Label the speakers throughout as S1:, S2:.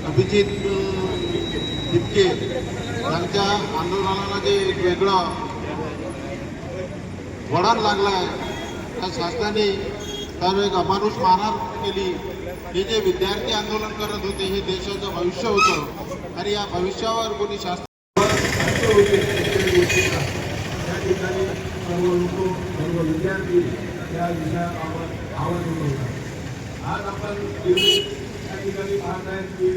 S1: अभिजित टिपके यांच्या आंदोलनाला जे एक वेगळं वळण लागलाय, त्या शासनाने तर एक अमानुष मारहाण केली. हे जे विद्यार्थी आंदोलन करत होते हे देशाचं भविष्य होतं आणि या भविष्यावर कोणी शासन
S2: सर्व विद्यार्थी या विषयावर आवाज उठवतात. आज आपण त्या ठिकाणी पाहत आहेत की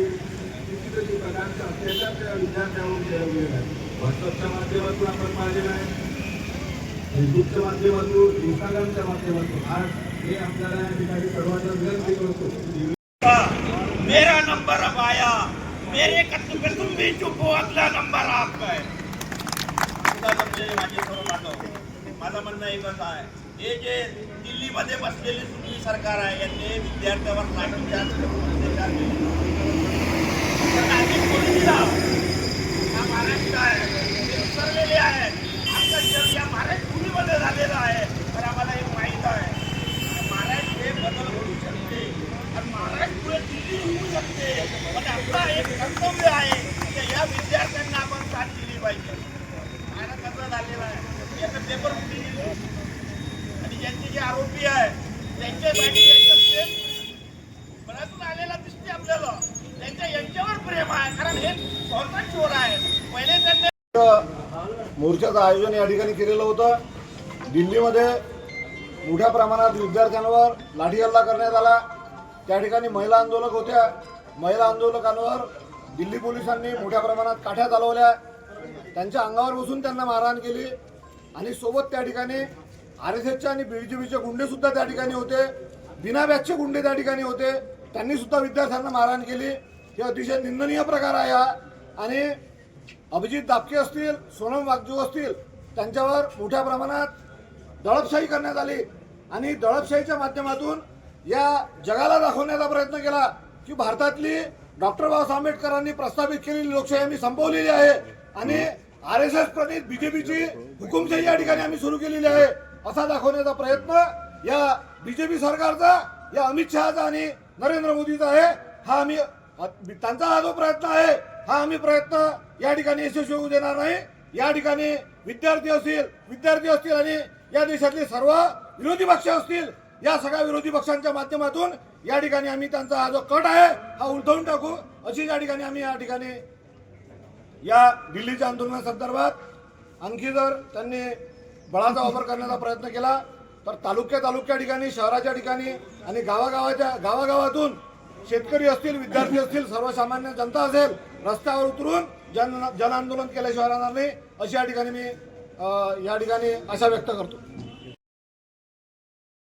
S2: कितीतरी प्रकारचे अत्याचार त्या विद्यार्थ्यांवर केले आहेत. व्हॉट्सअपच्या माध्यमातून आपण पाहिलेलं आहे, फेसबुकच्या माध्यमातून, इंस्टाग्रामच्या माध्यमातून. आज हे आपल्याला या ठिकाणी सर्वांना विनंती करतो.
S3: मेरा नंबर अब आया, मेरे कत्ल पे तुम भी चुप हो, अगला नंबर आपका है. माझं म्हणणं एकच आहे, हे जे दिल्लीमध्ये बसलेली सुप्रीम सरकार आहे यांनी विद्यार्थ्यांवर लाठीचार्ज करून अत्याचार केले. हा महाराष्ट्र आहे, हे विसरलेले आहेत. आमचा जग या महाराष्ट्र भूमीमध्ये झालेला आहे. तर आम्हाला हे माहीत आहे, महाराष्ट्र हे बदल होऊ शकते आणि महाराष्ट्र दिल्ली होऊ शकते. पण आपला एक कर्तव्य आहे की या विद्यार्थ्यांना आपण साथ दिली पाहिजे. आणि कसं झालेलं आहे, याचं पेपर फुटी दिली आणि ज्यांचे जे आरोपी आहे त्यांच्यासाठी मनातून आलेला दिसते आपल्याला, यांच्यावर प्रेम आहे. कारण हे स्वतः चोर आहेत. पहिले त्यांनी
S2: मोर्चाचं आयोजन या ठिकाणी केलेलं होतं. दिल्लीमध्ये मोठ्या प्रमाणात विद्यार्थ्यांवर लाठी हल्ला करण्यात आला. त्या ठिकाणी महिला आंदोलक होत्या. महिला आंदोलकांवर दिल्ली पोलिसांनी मोठ्या प्रमाणात काठ्या चालवल्या. त्यांच्या अंगावर बसून त्यांना मारहाण केली आणि सोबत त्या ठिकाणी RSSचे आणि BJPचे गुंडे सुद्धा त्या ठिकाणी होते. बिना बॅचचे गुंडे त्या ठिकाणी होते. त्यांनी सुद्धा विद्यार्थ्यांना मारहाण केली. हे अतिशय निंदनीय प्रकार आहे हा. आणि अभिजित दापके असतील, सोनम वागजू असतील, त्यांच्यावर मोठ्या प्रमाणात दडपशाही करण्यात आली आणि दडपशाहीच्या माध्यमातून या जगाला दाखवण्याचा प्रयत्न केला की भारतातली डॉक्टर बाबासाहेब आंबेडकरांनी प्रस्थापित केलेली लोकशाही आम्ही संपवलेली आहे आणि RSS प्रणित BJPची हुकुमशाही या ठिकाणी आम्ही सुरू केलेली आहे असा दाखवण्याचा प्रयत्न या BJP सरकारचा, या अमित शहाचा आणि नरेंद्र मोदीचा आहे. हा आम्ही त्यांचा हा जो प्रयत्न आहे हा आम्ही प्रयत्न या ठिकाणी यशस्वी होऊ देणार नाही. या ठिकाणी विद्यार्थी असतील आणि या देशातले सर्व विरोधी पक्ष असतील, या सगळ्या विरोधी पक्षांच्या माध्यमातून या ठिकाणी आम्ही त्यांचा हा जो कट आहे हा उलटवून टाकू अशी या ठिकाणी आम्ही या ठिकाणी या दिल्लीच्या आंदोलनासंदर्भात आणखी जर त्यांनी बळाचा वापर करण्याचा प्रयत्न केला तर तालुक्या ठिकाणी, शहराच्या ठिकाणी आणि गावागावातून शेतकरी असतील, विद्यार्थी असतील, सर्वसामान्य जनता असेल, रस्त्यावर उतरून जन आंदोलन केल्याशिवाय राहणार नाही अशी या ठिकाणी मी आशा व्यक्त करतो.